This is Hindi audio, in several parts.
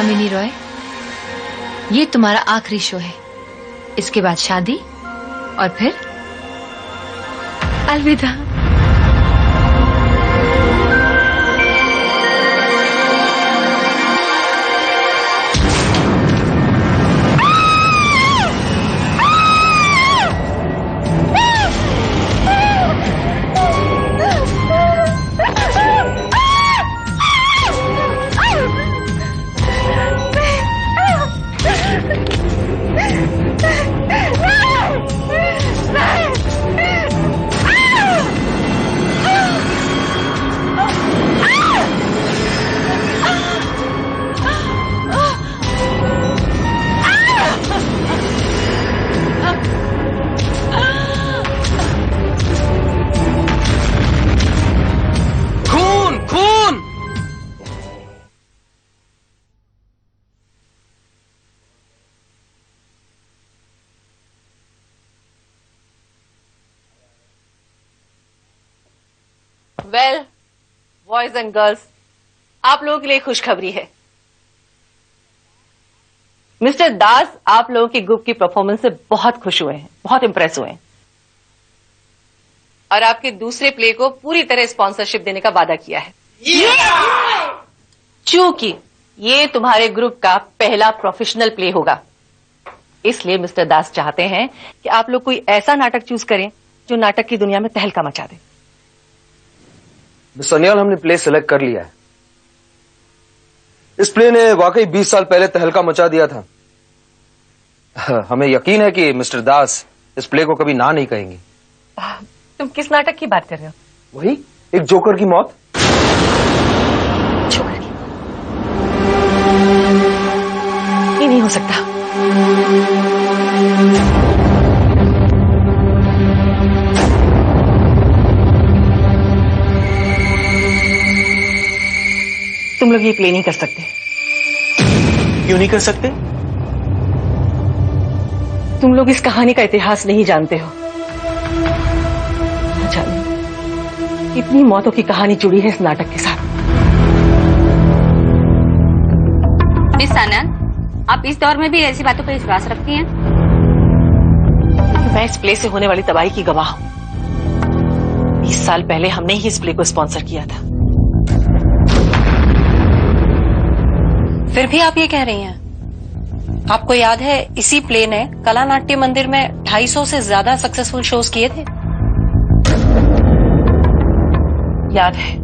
कामिनी रॉय, ये तुम्हारा आखिरी शो है। इसके बाद शादी और फिर अलविदा। वेल, बॉयज एंड गर्ल्स, आप लोगों के लिए खुशखबरी है। मिस्टर दास आप लोगों की ग्रुप की परफॉर्मेंस से बहुत खुश हुए हैं, बहुत इंप्रेस हुए हैं और आपके दूसरे प्ले को पूरी तरह स्पॉन्सरशिप देने का वादा किया है। चूंकि ये तुम्हारे ग्रुप का पहला प्रोफेशनल प्ले होगा, इसलिए मिस्टर दास चाहते हैं कि आप लोग कोई ऐसा नाटक चूज करें जो नाटक की दुनिया में तहलका मचा दे। मिस सन्याल, हमने प्ले सिलेक्ट कर लिया है। इस प्ले ने वाकई 20 साल पहले तहलका मचा दिया था। हमें यकीन है कि मिस्टर दास इस प्ले को कभी ना नहीं कहेंगे। तुम किस नाटक की बात कर रहे हो? वही, एक जोकर की मौत। जोकर की? ये नहीं हो सकता। तुम लोग ये प्ले नहीं कर सकते। क्यों नहीं कर सकते? तुम लोग इस कहानी का इतिहास नहीं जानते हो। न जाने कितनी मौतों की कहानी जुड़ी है इस नाटक के साथ। मिस आनंद, आप इस दौर में भी ऐसी बातों पर विश्वास रखती हैं? मैं इस प्ले से होने वाली तबाही की गवाह हूं। 20 साल पहले हमने ही इस प्ले को स्पॉन्सर किया था। फिर भी आप ये कह रही हैं? आपको याद है इसी प्ले ने कला नाट्य मंदिर में 250 से ज्यादा सक्सेसफुल शोज किए थे? याद है।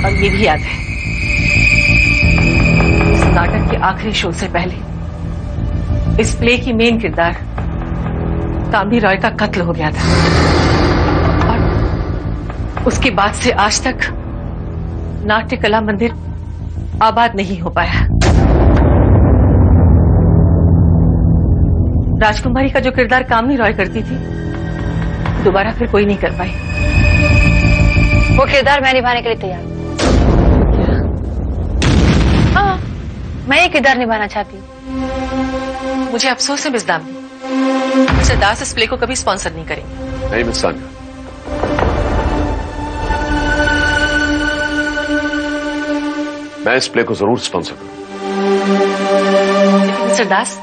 और ये भी याद है, इस नाटक के आखिरी शो से पहले इस प्ले की मेन किरदार कामिनी रॉय का कत्ल हो गया था। उसके बाद से आज तक नाट्य कला मंदिर आबाद नहीं हो पाया। राजकुमारी का जो किरदार कामिनी रॉय करती थी, दोबारा फिर कोई नहीं कर पाई। वो किरदार मैं निभाने के लिए तैयार हूं। हाँ, मैं ये किरदार निभाना चाहती हूँ। मुझे अफसोस है मिस दामिनी, मिस्टर दास इस प्ले को कभी स्पॉन्सर नहीं करेंगे। नहीं मिस सान्या, मैं इस प्ले को जरूर स्पॉन्सर करूंगा। लेकिन मिस्टर दास,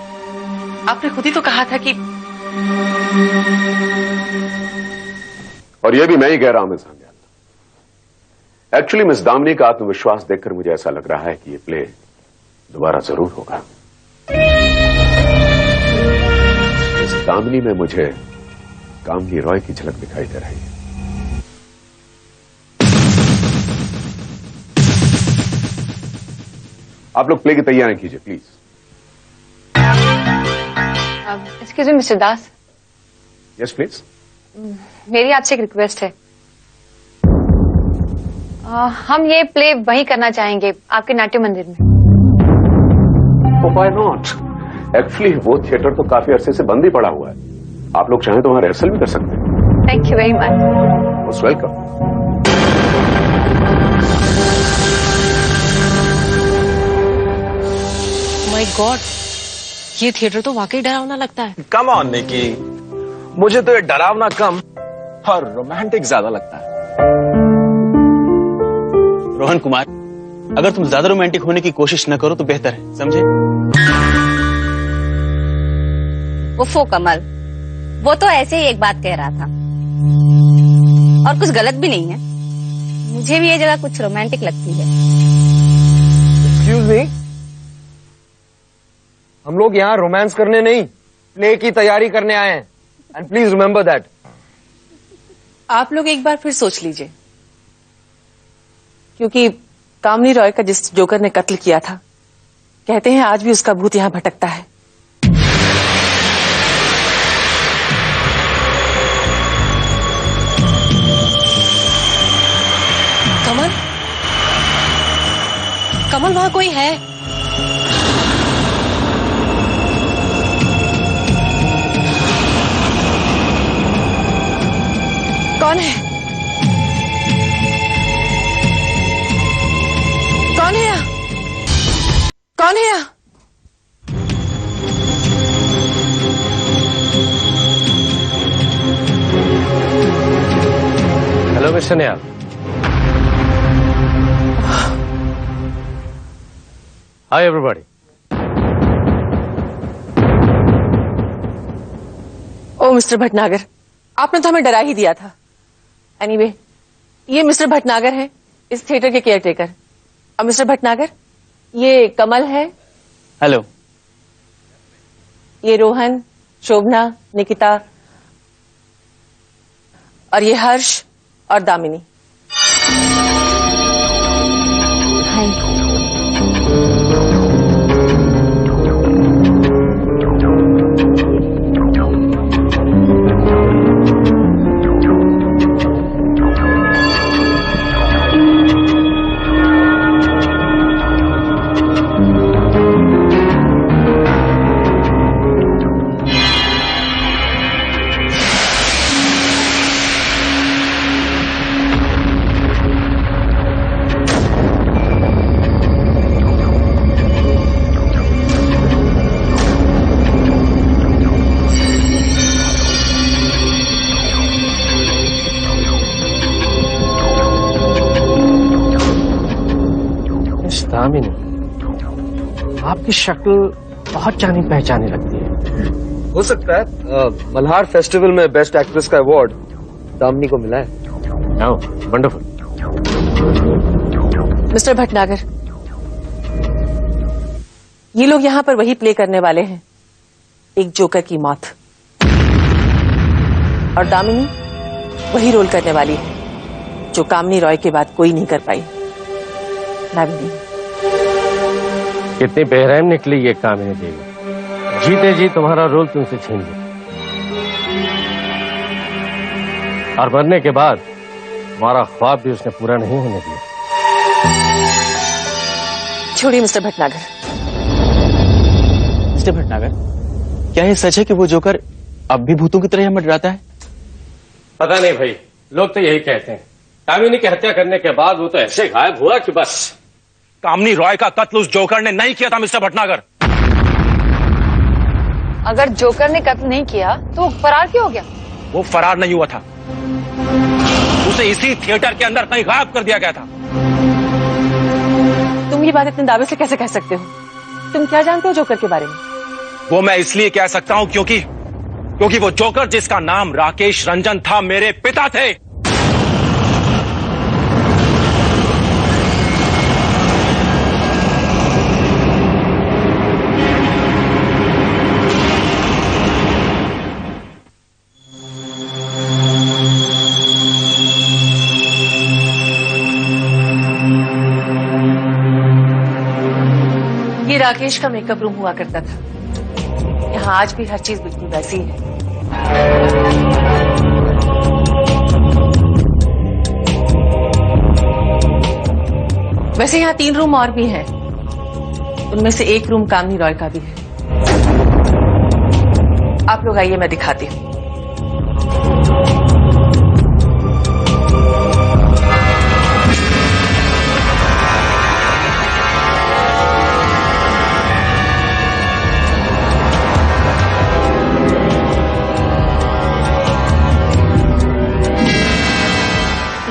आपने खुद ही तो कहा था कि... और ये भी मैं ही कह रहा हूं miss Sanya. Actually miss Damini का आत्मविश्वास देखकर मुझे ऐसा लग रहा है कि ये प्ले दोबारा जरूर होगा। मिस दामिनी में मुझे कामिनी रॉय की झलक दिखाई दे रही है। आप लोग प्ले की तैयारी कीजिए please. Excuse me mister Das. Yes please. मेरी आपसे एक रिक्वेस्ट है। हम ये प्ले वहीं करना चाहेंगे, आपके नाट्य मंदिर में। Why not? एक्चुअली वो थिएटर तो काफी अरसे से बंद ही पड़ा हुआ है। आप लोग चाहें तो वहां रिहर्सल भी कर सकते हैं। Thank you very much. Most welcome. My God, ये थिएटर तो वाकई डरावना लगता है। कम ऑन निकी, मुझे तो ये डरावना कम और रोमांटिक ज्यादा लगता है। रोहन कुमार, अगर तुम ज्यादा रोमांटिक होने की कोशिश न करो तो बेहतर है, समझे? उफ़ो कमल, वो तो ऐसे ही एक बात कह रहा था और कुछ गलत भी नहीं है। मुझे भी ये जगह कुछ रोमांटिक लगती है। एक्सक्यूज मी, हम लोग यहाँ रोमांस करने नहीं, प्ले की तैयारी करने आए हैं। And please remember that. आप लोग एक बार फिर सोच लीजिए, क्योंकि कामनी रॉय का जिस जोकर ने कत्ल किया था, कहते हैं आज भी उसका भूत यहां भटकता है। कमल, कमल वहां कोई है? कौन है? कौन है यहाँ? कौन है यहाँ? Hello mister Nihal. Hi everybody. ओ मिस्टर भटनागर, आपने तो हमें डरा ही दिया था। एनीवे, ये मिस्टर भटनागर हैं, इस थिएटर के केयरटेकर। और मिस्टर भटनागर, ये कमल है। हेलो। ये रोहन, शोभना, निकिता, और ये हर्ष और दामिनी। दामिनी, आपकी शक्ल बहुत जानी पहचानी लगती है। हो सकता है मल्हार फेस्टिवल में बेस्ट एक्ट्रेस का अवार्ड दामिनी को मिला है। वंडरफुल। मिस्टर भटनागर, ये लोग यहां पर वही प्ले करने वाले हैं, एक जोकर की मौत। और दामिनी वही रोल करने वाली है जो कामनी रॉय के बाद कोई नहीं कर पाई। मैं भी नहीं। कितनी बेरहम निकली ये कामिनी देवी, जीते जी तुम्हारा रोल तुमसे छीन लिया और मरने के बाद हमारा ख्वाब भी उसने पूरा नहीं होने दिया। छोड़िए मिस्टर भटनागर। मिस्टर भटनागर, क्या ये सच है कि वो जोकर अब भी भूतों की तरह हमें डराता है? पता नहीं भाई, लोग तो यही कहते हैं। कामिनी की हत्या करने के बाद वो तो ऐसे गायब हुआ कि बस। कामनी रॉय का कत्ल उस जोकर ने नहीं किया था मिस्टर भटनागर। अगर जोकर ने कत्ल नहीं किया तो वो फरार क्यों हो गया? वो फरार नहीं हुआ था, उसे इसी थिएटर के अंदर कहीं गायब कर दिया गया था। तुम ये बात इतने दावे से कैसे कह सकते हो? तुम क्या जानते हो जोकर के बारे में? वो मैं इसलिए कह सकता हूं क्योंकि वो जोकर जिसका नाम राकेश रंजन था मेरे पिता थे। ये राकेश का मेकअप रूम हुआ करता था। यहाँ आज भी हर चीज बिल्कुल वैसी ही है। वैसे यहाँ 3 रूम और भी हैं। उनमें से एक रूम कामनी रॉय का भी है। आप लोग आइए, मैं दिखाती हूँ।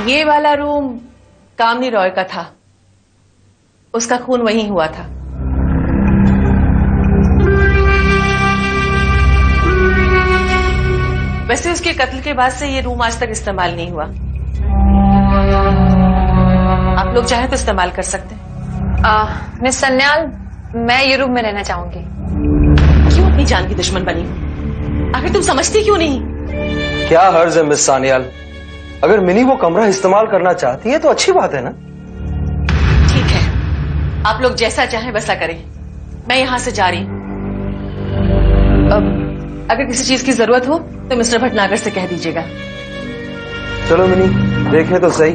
ये वाला रूम कामनी रॉय का था। उसका खून वहीं हुआ था। वैसे उसके कत्ल के बाद से ये रूम आज तक इस्तेमाल नहीं हुआ। आप लोग चाहें तो इस्तेमाल कर सकते हैं। मिस सन्याल, मैं ये रूम में रहना चाहूंगी। क्यों अपनी जान की दुश्मन बनी हो? आखिर तुम समझती क्यों नहीं? क्या हर्ज है मिस सान्याल? अगर मिनी वो कमरा इस्तेमाल करना चाहती है तो अच्छी बात है ना। ठीक है, आप लोग जैसा चाहें वैसा करें। मैं यहां से जा रही हूं। अगर किसी चीज की जरूरत हो तो मिस्टर भटनागर से कह दीजिएगा। चलो मिनी, देखें तो सही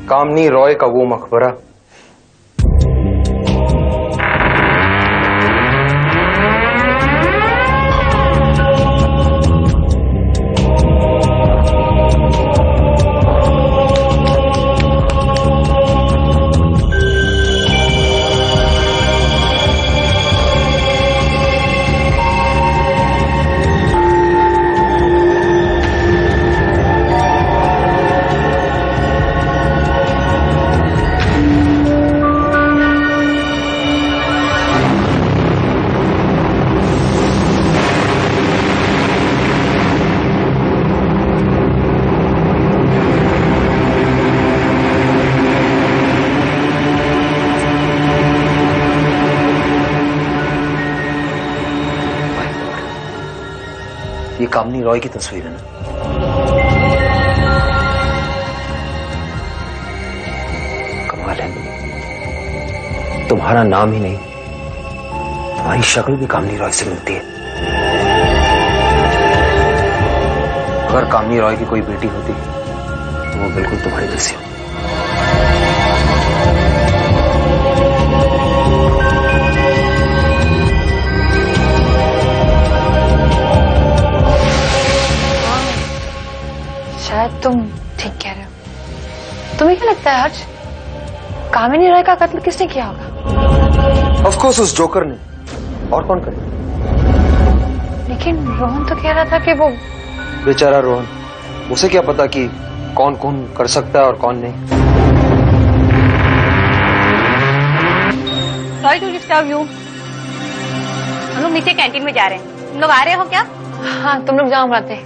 कामनी रॉय का वो मकबरा। ये कामनी रॉय की तस्वीर है ना? कमाल है, तुम्हारा नाम ही नहीं, तुम्हारी शक्ल भी कामनी रॉय से मिलती है। अगर कामनी रॉय की कोई बेटी होती तो वो बिल्कुल तुम्हारी जैसी होती। शायद तुम ठीक कह रहे हो। तुम्हें क्या लगता है हर्ष, कामिनी रॉय का कत्ल किसने किया होगा? ऑफ कोर्स उस जोकर ने, और कौन करे? लेकिन रोहन तो कह रहा था कि वो बेचारा रोहन, उसे क्या पता कि कौन कौन कर सकता है और कौन नहीं। Sorry to disturb you. हम लोग नीचे कैंटीन में जा रहे हैं, तुम लोग आ रहे हो क्या? हाँ, तुम लोग जाओ राते।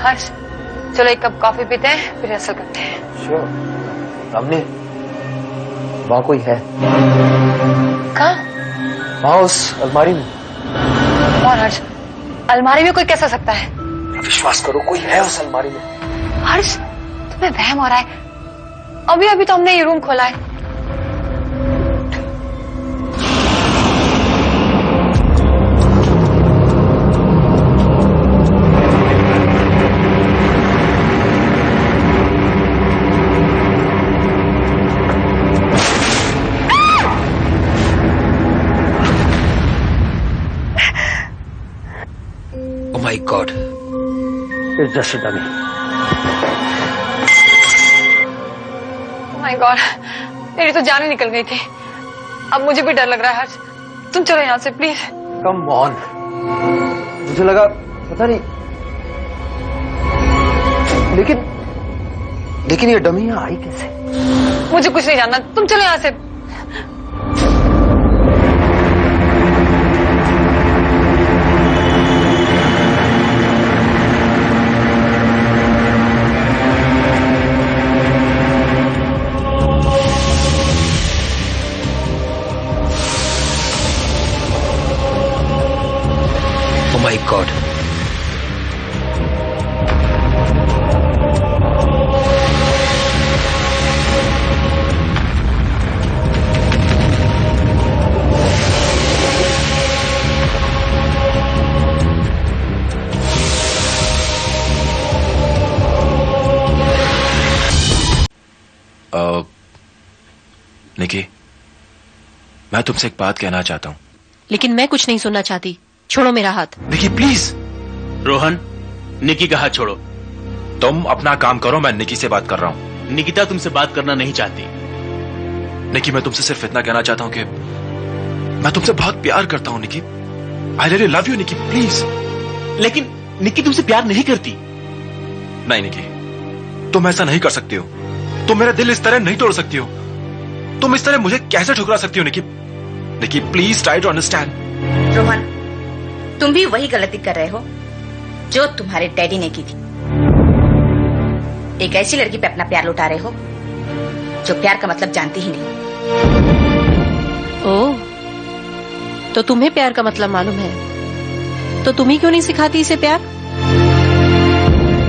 हर्ष, चलो एक कप कॉफी पीते हैं, फिर रिहर्सल करते हैं। श्योर। हमने वहां कोई है? कहाँ? वहां उस अलमारी में। और हर्ष, अलमारी में कोई कैसा सकता है? विश्वास करो, कोई है उस अलमारी में। हर्ष, तुम्हें वहम हो रहा है। अभी अभी तो हमने ये रूम खोला है। My God, it's just a dummy. Oh my God, मेरी तो जान ही निकल गई थी। अब मुझे भी डर लग रहा है हर्ष, तुम चलो यहाँ से प्लीज। Come on, मुझे लगा पता नहीं, लेकिन ये डमी यहाँ आई कैसे? मुझे कुछ नहीं जानना, तुम चलो यहाँ से। My God. निकी, मैं तुमसे एक बात कहना चाहता हूँ। लेकिन मैं कुछ नहीं सुनना चाहती, छोड़ो मेरा हाथ। निकी प्लीज। रोहन, निकी का हाथ छोड़ो। तुम अपना काम करो, मैं निकी से बात कर रहा हूँ। निकिता तुमसे बात करना नहीं चाहती। निकी, मैं तुमसे सिर्फ इतना कहना चाहता हूँ कि मैं तुमसे बहुत प्यार करता हूँ Nikki. I really love you Nikki, please. लेकिन निकी तुमसे प्यार नहीं करती। नहीं निकी, तुम ऐसा नहीं कर सकती हो। तुम मेरा दिल इस तरह नहीं तोड़ सकती हो। तुम इस तरह मुझे कैसे ठुकरा सकती हो Nikki? Nikki please try to understand. Rohan, तुम भी वही गलती कर रहे हो जो तुम्हारे डैडी ने की थी। एक ऐसी लड़की पे अपना प्यार लुटा रहे हो जो प्यार का मतलब जानती ही नहीं। ओह, तो तुम्हें प्यार का मतलब मालूम है, तो तुम ही क्यों नहीं सिखाती इसे प्यार?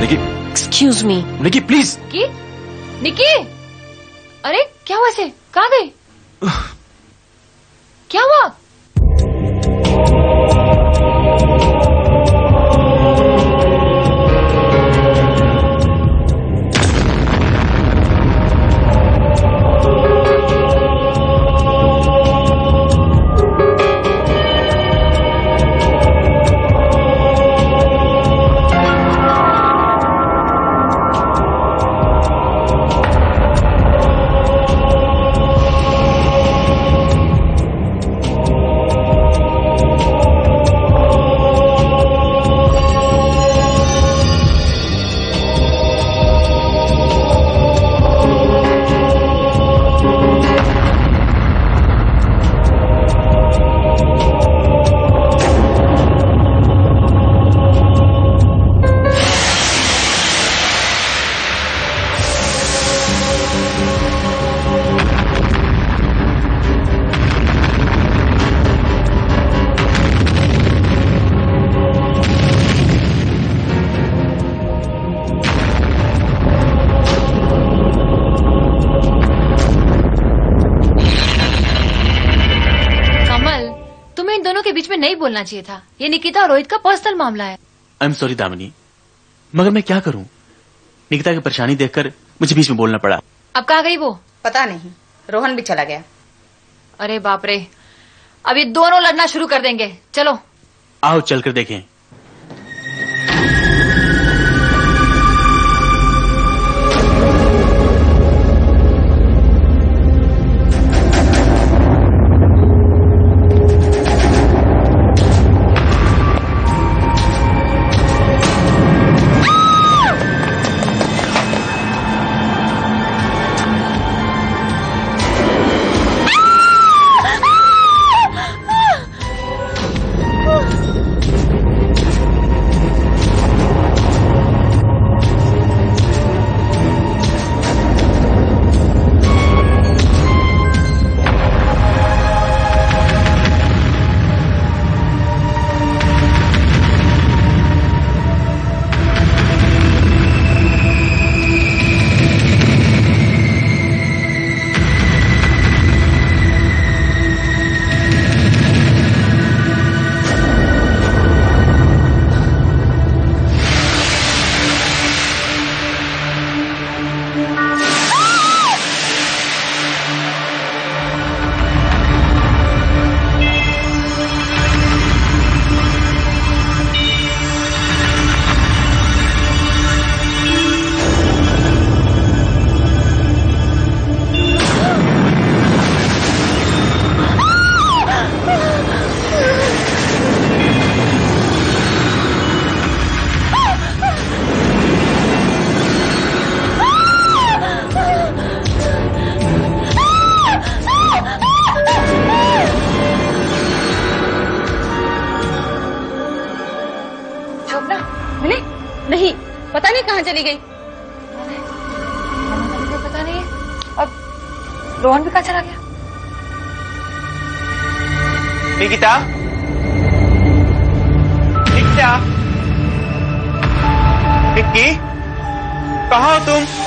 निकी, एक्सक्यूज मी। Nikki please. निकी, अरे क्या हुआ इसे? कहाँ गई? क्या हुआ? के बीच में नहीं बोलना चाहिए था। ये निकिता और रोहित का पर्सनल मामला है। आई एम सॉरी दामिनी, मगर मैं क्या करूं? निकिता की परेशानी देखकर मुझे बीच में बोलना पड़ा। अब कहाँ गई वो? पता नहीं, रोहन भी चला गया। अरे बाप रे, अब ये दोनों लड़ना शुरू कर देंगे। चलो आओ चलकर देखें। नहीं, पता नहीं कहाँ चली गई। पता नहीं है। अब रोहन भी कहाँ चला गया? निकिता, निकिता, निक्की, कहाँ हो तुम?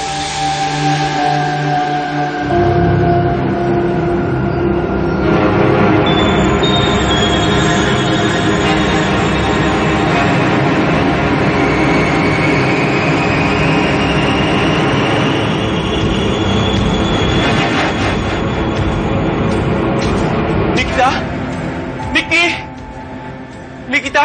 निक्की, निकिता,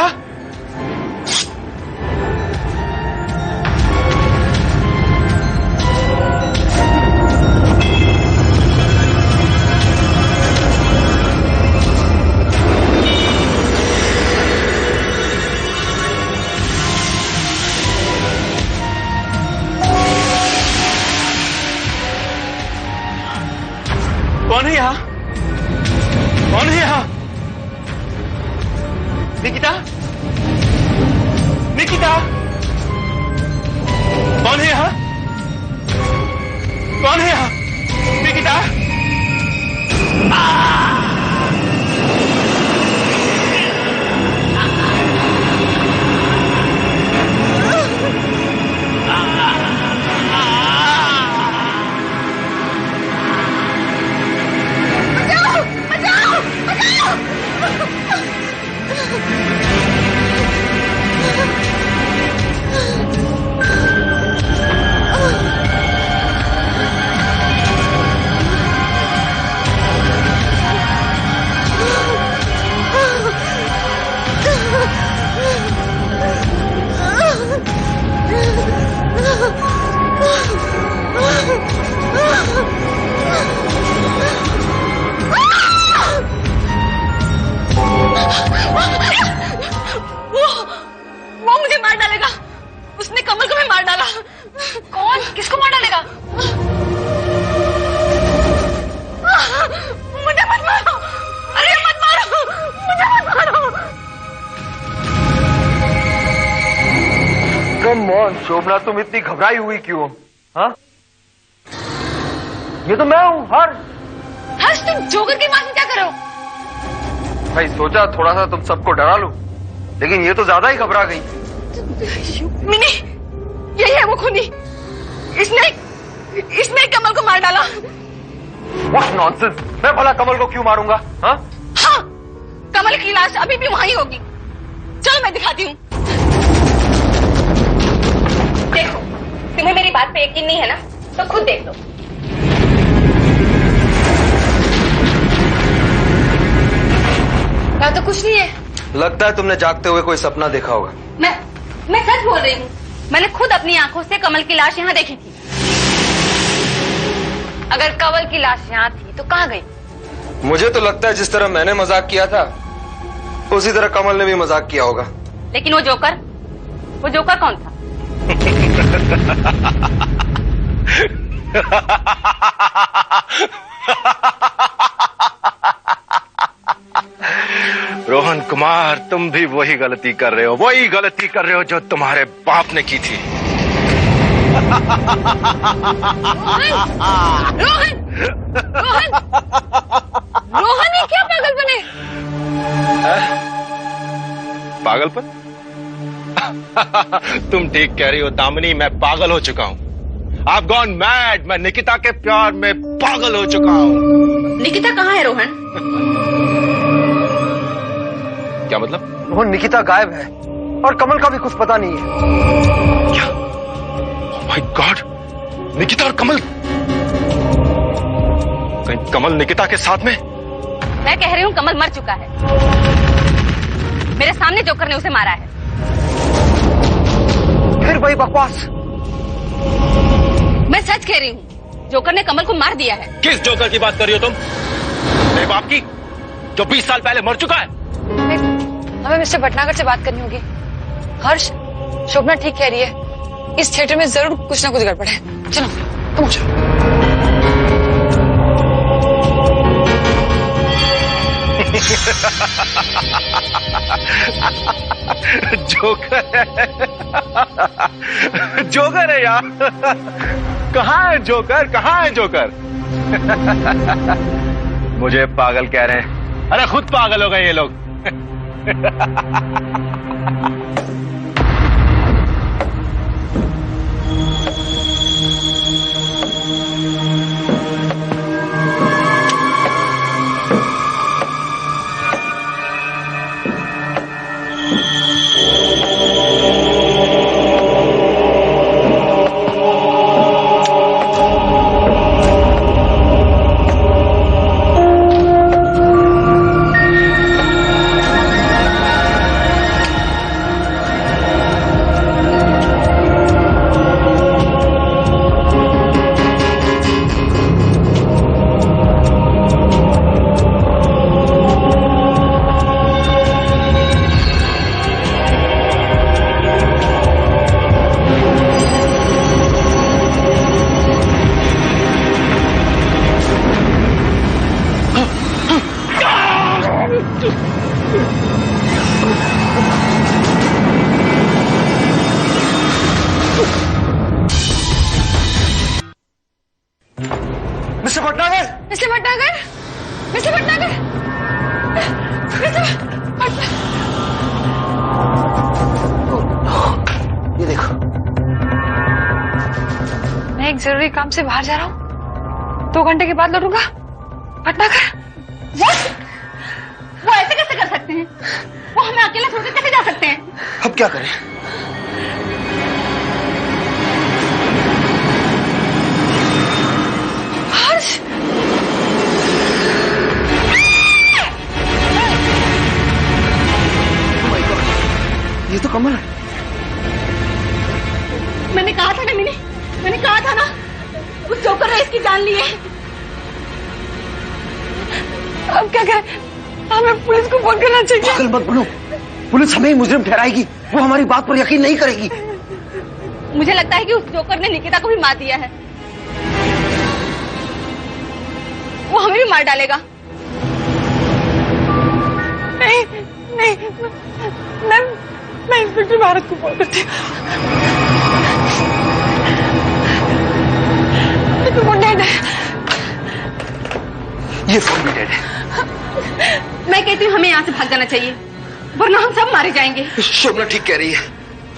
कौन है यहाँ? कौन है यहाँ? निकिता? निकिता? कौन है यहाँ? कौन है यहाँ? निकिता? वो मुझे मार डालेगा। उसने कमल को भी मार डाला। कौन? किसको मार डालेगा? मुझे मत मारो। अरे मत मारो, मुझे मत मारो। कम ऑन शोभना, तुम इतनी घबराई हुई क्यों? हाँ, ये तो मैं हूँ हर्ष, तुम जोकर की बात में क्या करो? भाई सोचा थोड़ा सा तुम सबको डरा लूं, लेकिन ये तो ज्यादा ही घबरा गई। मिनी, यही है वो खूनी। इसने कमल को मार डाला। What nonsense! मैं भला कमल को क्यों मारूंगा? हाँ? हाँ, कमल की लाश अभी भी वहीं होगी। चलो मैं दिखाती हूँ। देखो, तुम्हें मेरी बात पे यकीन नहीं है ना, तो खुद देख लो। यहाँ तो कुछ नहीं है। लगता है तुमने जागते हुए कोई सपना देखा होगा। मैं सच बोल रही हूँ। मैंने खुद अपनी आंखों से कमल की लाश यहाँ देखी थी। अगर कमल की लाश यहाँ थी तो कहाँ गई? मुझे तो लगता है जिस तरह मैंने मजाक किया था उसी तरह कमल ने भी मजाक किया होगा। लेकिन वो जोकर कौन था? रोहन कुमार, तुम भी वही गलती कर रहे हो जो तुम्हारे बाप ने की थी। रोहन ये क्या पागलपन है? पागलपन? तुम ठीक कह रही हो दामिनी, मैं पागल हो चुका हूँ। I've gone mad। मैं निकिता के प्यार में पागल हो चुका हूँ। निकिता कहाँ है रोहन? क्या मतलब? रोहन, निकिता गायब है और कमल का भी कुछ पता नहीं है। क्या? माय गॉड, निकिता और कमल, कहीं कमल निकिता के साथ में? मैं कह रही हूँ कमल मर चुका है। मेरे सामने जोकर ने उसे मारा है। फिर वही बकवास। मैं सच कह रही हूँ, जोकर ने कमल को मार दिया है। किस जोकर की बात कर रही हो तुम? मेरे बाप की, जो 20 साल पहले मर चुका है। हमें मिस्टर भटनागर से बात करनी होगी। हर्ष, शोभना ठीक कह रही है। इस थिएटर में जरूर कुछ ना कुछ गड़बड़ है। चलो तुम जोकर है यार। कहाँ है जोकर? मुझे पागल कह रहे हैं। अरे खुद पागल हो गए ये लोग। काम से बाहर जा रहा हूँ, 2 घंटे के बाद लौटूंगा भटनागर। वो ऐसे कैसे कर सकते हैं? वो हमें अकेला छोड़कर कैसे जा सकते हैं? अब क्या करें? हर्ष, ये तो कमल है। मैंने कहा था ना मिनी, मैंने कहा था ना उस जोकर ने इसकी जान ली है। अब क्या करें? हमें पुलिस को फोन करना चाहिए। पागल मत बनो, पुलिस हमें ही मुजरिम ठहराएगी। वो हमारी बात पर यकीन नहीं करेगी। मुझे लगता है कि उस जोकर ने निकिता को भी मार दिया है। वो हमें भी मार डालेगा। नहीं नहीं, मैं इंस्पेक्टर भारत को फोन करती हूँ। तो वो डेड है। ये फोन भी डेड है। मैं कहती हूँ हमें यहाँ से भाग जाना चाहिए, वरना हम सब मारे जाएंगे। शोभना ठीक कह रही है,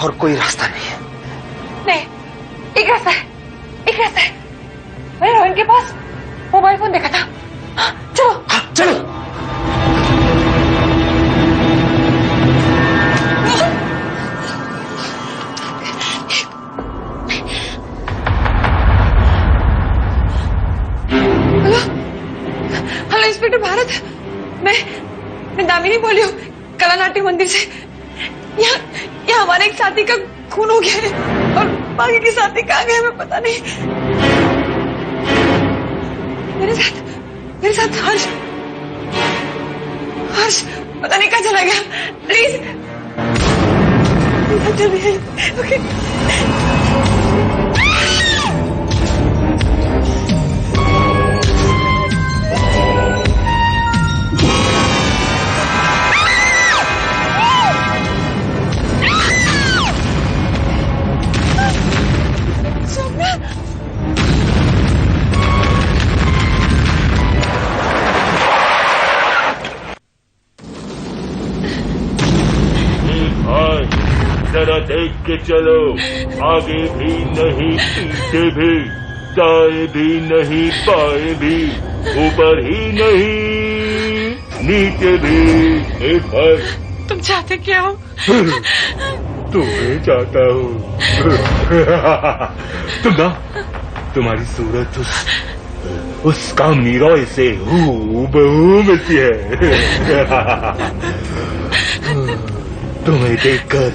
और कोई रास्ता नहीं है। नहीं, एक रास्ता है, एक रास्ता है। मैंने रोहन के पास मोबाइल फोन देखा था। चलो चलो। हेलो इंस्पेक्टर भारत, मैं दामिनी बोली हूँ कला नाट्य मंदिर से। यहाँ हमारे एक साथी का खून हो गया है और बाकी के साथी कहाँ गए हमें पता नहीं। मेरे साथ हर्ष पता नहीं कहाँ चला गया। प्लीज चलिए। ओके। जरा देख के चलो, आगे भी नहीं पीछे भी, दाएं भी नहीं बाएं भी, ऊपर ही नहीं नीचे भी। एक बार तुम चाहते क्या हो? तुम्हें चाहता हूँ। तुम ना, तुम्हारी सूरत उस कामनी रॉय से हूबहू मिलती है। तुम्हें देखकर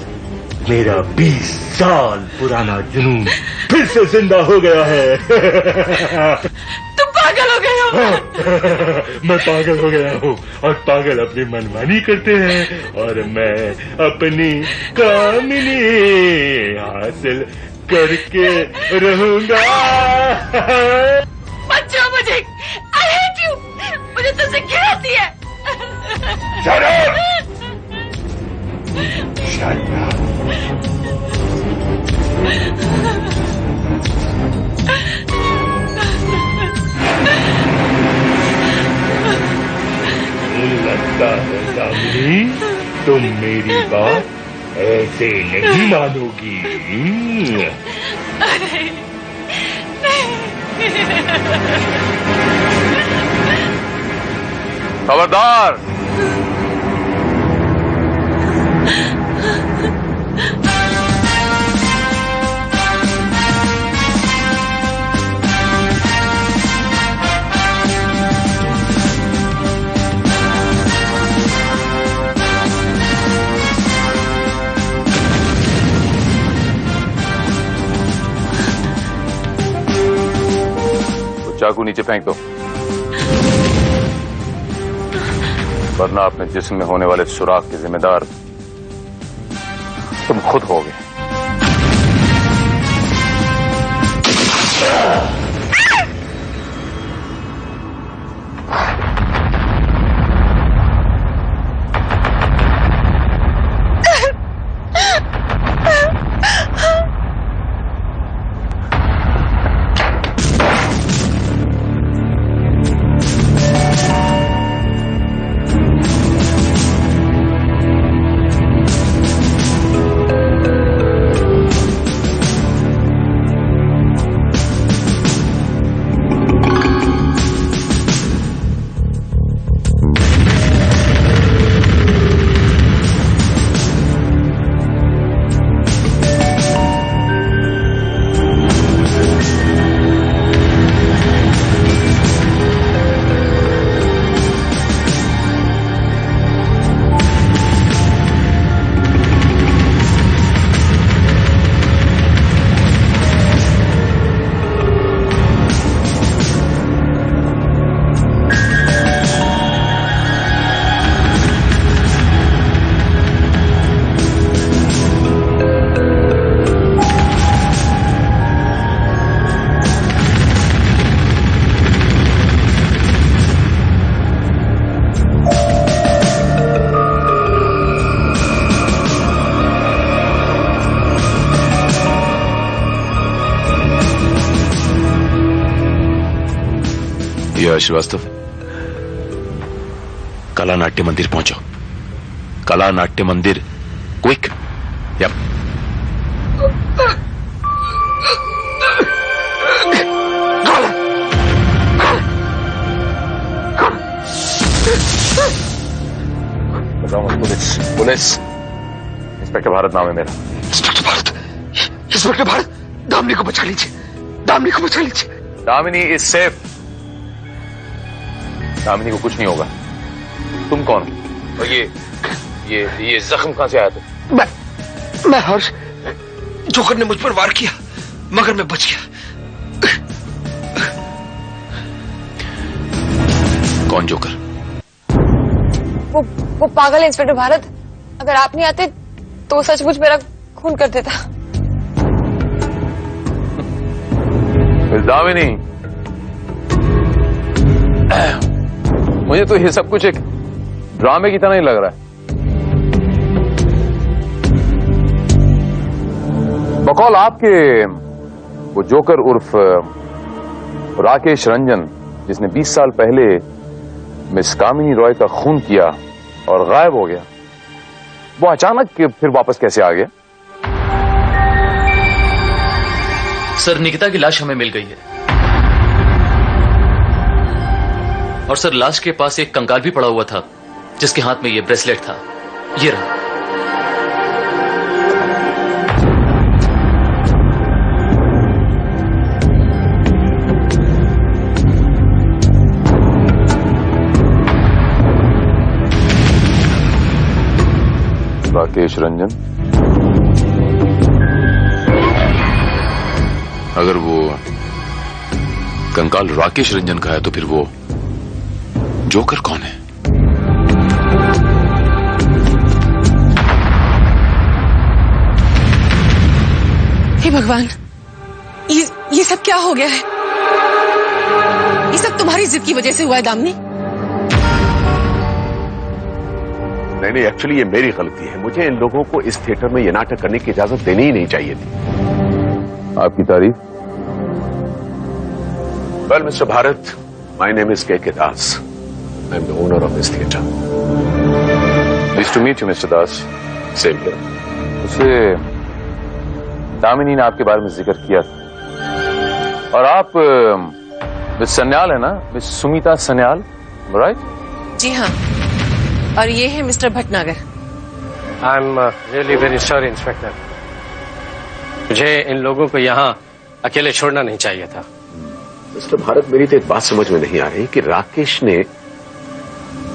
मेरा 20 साल पुराना जुनून फिर से जिंदा हो गया है। तुम पागल हो गए हो। मैं पागल हो गया हूँ, और पागल अपनी मनमानी करते हैं, और मैं अपनी कामनी हासिल करके रहूंगा। मत छुओ मुझे, I hate you। मुझे तुझसे घृणा आती है। लगता है दामिनी, तुम मेरी बात ऐसे नहीं मानोगी। खबरदार! चाकू नीचे फेंक दो, वरना अपने जिस्म में होने वाले सुराख के जिम्मेदार तुम खुद होगे। मिस्टर श्रीवास्तव, कला नाट्य मंदिर पहुंचो। Kala Natya Mandir, quick. Yup. Police police inspector Bharat नाम है मेरा। इंस्पेक्टर भारत, इंस्पेक्टर भारत, दामिनी को बचा लीजिए, दामिनी को बचा लीजिए। Damini is safe. दामिनी को कुछ नहीं होगा। तुम कौन? और ये जख्म कहां से आया था? मैं हर्ष, जोकर ने मुझ पर वार किया मगर मैं बच गया। कौन जोकर? वो पागल है इंस्पेक्टर भारत। अगर आप नहीं आते तो सचमुच मेरा खून कर देता। दामिनी, मुझे तो ये सब कुछ एक ड्रामे की तरह ही लग रहा है। बकौल आपके वो जोकर उर्फ राकेश रंजन, जिसने 20 साल पहले मिस कामिनी रॉय का खून किया और गायब हो गया, वो अचानक फिर वापस कैसे आ गया? सर, निकिता की लाश हमें मिल गई है और सर लाश के पास एक कंकाल भी पड़ा हुआ था जिसके हाथ में ये ब्रेसलेट था। ये रहा। राकेश रंजन, अगर वो कंकाल राकेश रंजन का है तो फिर वो जोकर कौन है? हे भगवान, ये सब क्या हो गया है? ये सब तुम्हारी जिद की वजह से हुआ है दामिनी। नहीं, एक्चुअली ये मेरी गलती है। मुझे इन लोगों को इस थिएटर में ये नाटक करने की इजाजत देनी ही नहीं चाहिए थी। आपकी तारीफ? Well mister Bharat, my name is K Das. I am the owner of this theatre. Nice to meet you, Mr. Das. Same here. उसे दामिनी ने आपके बारे में जिक्र किया था और आप मिस सन्याल है ना, मिस सुमिता सन्याल, राइट? जी हाँ, और ये है mister Bhatnagar. I am really very sorry inspector, मुझे इन लोगों को यहाँ अकेले छोड़ना नहीं चाहिए था। मिस्टर भारत, मेरी तो एक बात समझ में नहीं आ रही कि राकेश ने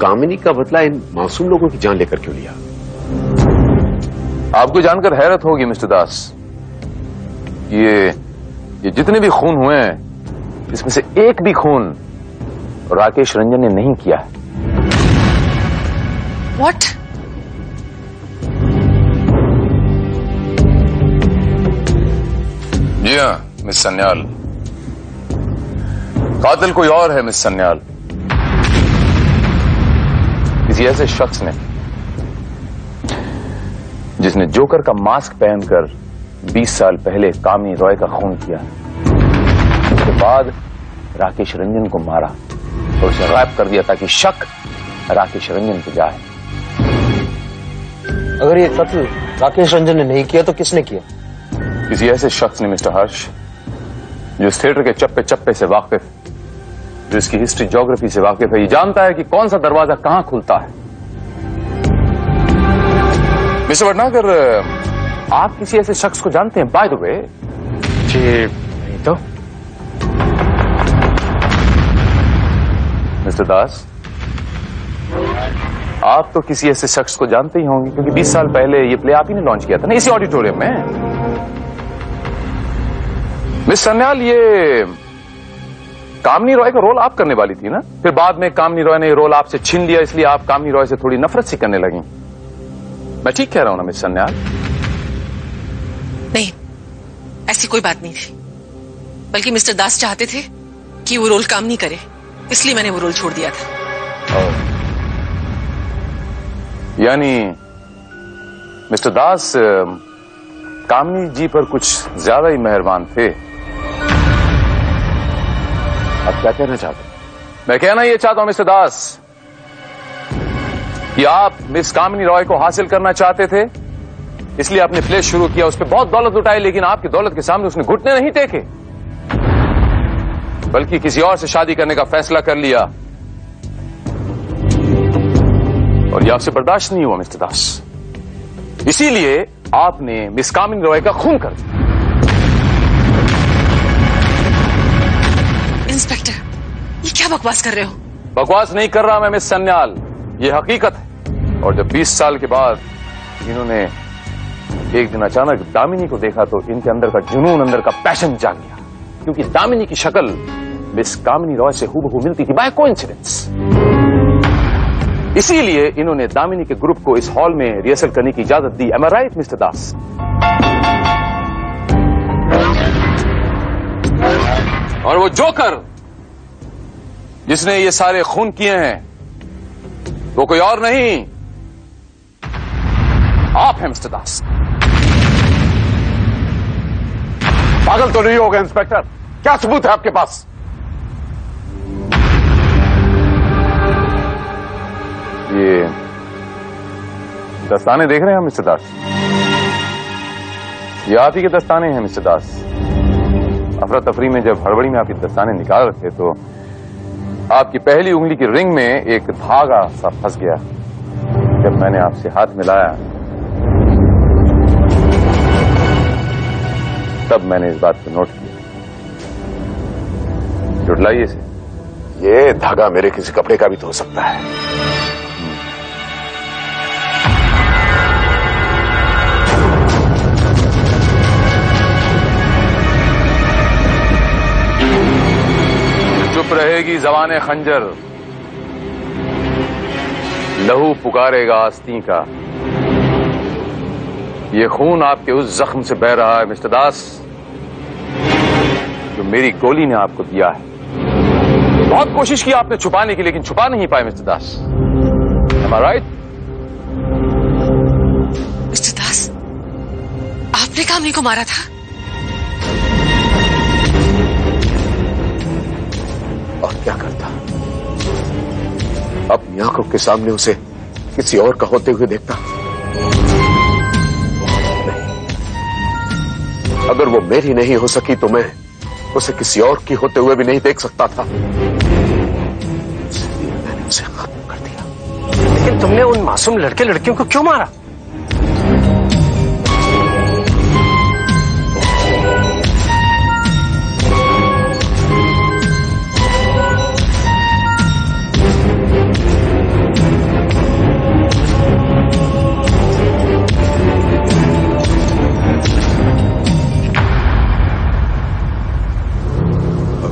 कामिनी का बदला इन मासूम लोगों की जान लेकर क्यों लिया? आपको जानकर हैरत होगी मिस्टर दास, ये जितने भी खून हुए हैं इसमें से एक भी खून राकेश रंजन ने नहीं किया है। What? जी हाँ मिस सन्याल, कातिल कोई और है मिस सन्याल। किसी ऐसे शख्स ने जिसने जोकर का मास्क पहनकर 20 साल पहले कामिनी रॉय का खून किया, उसके बाद राकेश रंजन को मारा और उसे गायब कर दिया ताकि शक राकेश रंजन पे जाए। अगर ये कत्ल राकेश रंजन ने नहीं किया तो किसने किया? किसी ऐसे शख्स ने मिस्टर हर्ष, जो इस थिएटर के चप्पे चप्पे से वाकिफ, जो इसकी हिस्ट्री ज्योग्राफी से वाकिफ है, ये जानता है कि कौन सा दरवाजा कहां खुलता है। मिस्टर भटनागर, आप किसी ऐसे शख्स को जानते हैं बाय द वे? जी नहीं तो। मिस्टर दास, आप तो किसी ऐसे शख्स को जानते ही होंगे क्योंकि 20 साल पहले ये प्ले आप ही ने लॉन्च किया था ना, इसी ऑडिटोरियम में। मिस सन्याल, ये कामिनी रॉय का रोल आप करने वाली थी ना? फिर बाद में कामिनी रॉय ने ये रोल आपसे छीन लिया, इसलिए आप कामिनी रॉय से थोड़ी नफरत सी करने लगी। मैं ठीक कह रहा हूं ना मिस सन्याल? नहीं, ऐसी कोई बात नहीं थी, बल्कि मिस्टर दास चाहते थे कि वो रोल काम नहीं करे, इसलिए मैंने वो रोल छोड़ दिया था। यानी मिस्टर दास कामिनी जी पर कुछ ज्यादा ही मेहरबान थे। आप क्या कहना चाहते हैं? मैं कहना यह चाहता हूं मिस्टर दास कि आप मिस कामिनी रॉय को हासिल करना चाहते थे, इसलिए आपने प्ले शुरू किया, उस पर बहुत दौलत लुटाई, लेकिन आपकी दौलत के सामने उसने घुटने नहीं टेके, बल्कि किसी और से शादी करने का फैसला कर लिया। और यह आपसे बर्दाश्त नहीं हुआ मिस्टर दास, इसीलिए आपने मिस कामिनी रॉय का खून कर दिया। इंस्पेक्टर, ये क्या बकवास कर रहे हो? बकवास नहीं कर रहा मैं मिस सन्याल, ये हकीकत है। और जब 20 साल के बाद इन्होंने एक दिन अचानक दामिनी को देखा तो इनके अंदर का जुनून, अंदर का पैशन जाग गया, क्योंकि दामिनी की शक्ल मिस कामिनी रॉय से हूबहू मिलती थी बाय कोइंसिडेंस। इसीलिए इन्होंने दामिनी के ग्रुप को इस हॉल में रिहर्सल करने की इजाजत दी। एम आई राइट मिस्टर दास? और वो जोकर जिसने ये सारे खून किए हैं वो कोई और नहीं, आप हैं मिस्टर दास। पागल तो नहीं होगा इंस्पेक्टर? क्या सबूत है आपके पास? ये दस्ताने देख रहे हैं मिस्टर दास? ये आप ही के दस्ताने हैं मिस्टर दास। अफरा तफरी में जब हड़बड़ी में आपके दस्ताने निकाल रहे थे तो आपकी पहली उंगली की रिंग में एक धागा सा फंस गया। जब मैंने आपसे हाथ मिलाया तब मैंने इस बात को नोट किया। जुड़लाइए इसे। ये धागा मेरे किसी कपड़े का भी तो हो सकता है। चुप रहेगी ज़बाने खंजर, लहू पुकारेगा आस्तीं का। ये खून आपके उस जख्म से बह रहा है मिस्टर दास जो मेरी गोली ने आपको दिया है। बहुत कोशिश की आपने छुपाने की, लेकिन छुपा नहीं पाए mister Das. Am I right? Mister Das, आपने कामिनी को मारा था? और क्या करता? अपनी आंखों के सामने उसे किसी और का होते हुए देखता? नहीं। अगर वो मेरी नहीं हो सकी तो मैं उसे किसी और की होते हुए भी नहीं देख सकता था, इसलिए मैंने उसे खत्म कर दिया। लेकिन तुमने उन मासूम लड़के लड़कियों को क्यों मारा?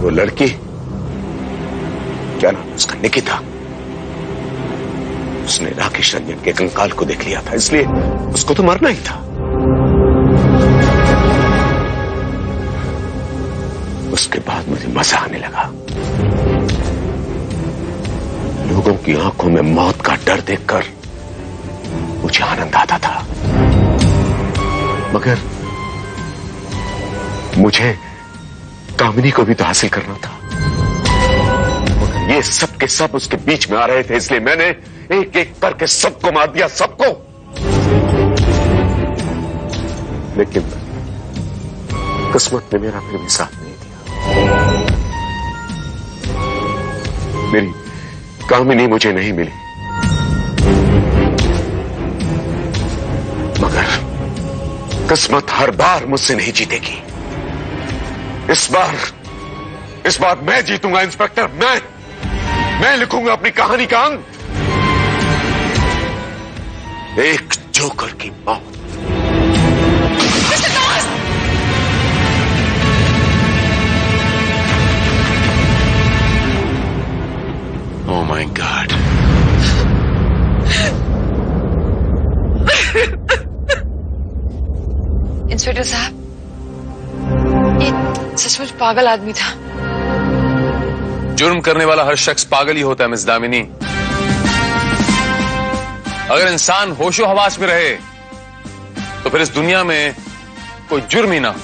वो लड़की, क्या नाम उसका, निकिता, उसने राकेश रंजन के कंकाल को देख लिया था, इसलिए उसको तो मरना ही था। उसके बाद मुझे मजा आने लगा। लोगों की आंखों में मौत का डर देखकर मुझे आनंद आता था, मगर मुझे कामिनी को भी तो हासिल करना था। ये सब के सब उसके बीच में आ रहे थे, इसलिए मैंने एक एक करके सबको मार दिया, सबको। लेकिन किस्मत ने मेरा फिर भी साथ नहीं दिया। मेरी कामिनी मुझे नहीं मिली, मगर किस्मत हर बार मुझसे नहीं जीतेगी। इस बार मैं जीतूंगा इंस्पेक्टर। मैं लिखूंगा अपनी कहानी का अंत, एक जोकर की मौत। Oh my God. इंस्पेक्टर साहब, ये सचमुच पागल आदमी था। जुर्म करने वाला हर शख्स पागल ही होता है मिस दामिनी। अगर इंसान होशो हवास में रहे तो फिर इस दुनिया में कोई जुर्म ही ना हो।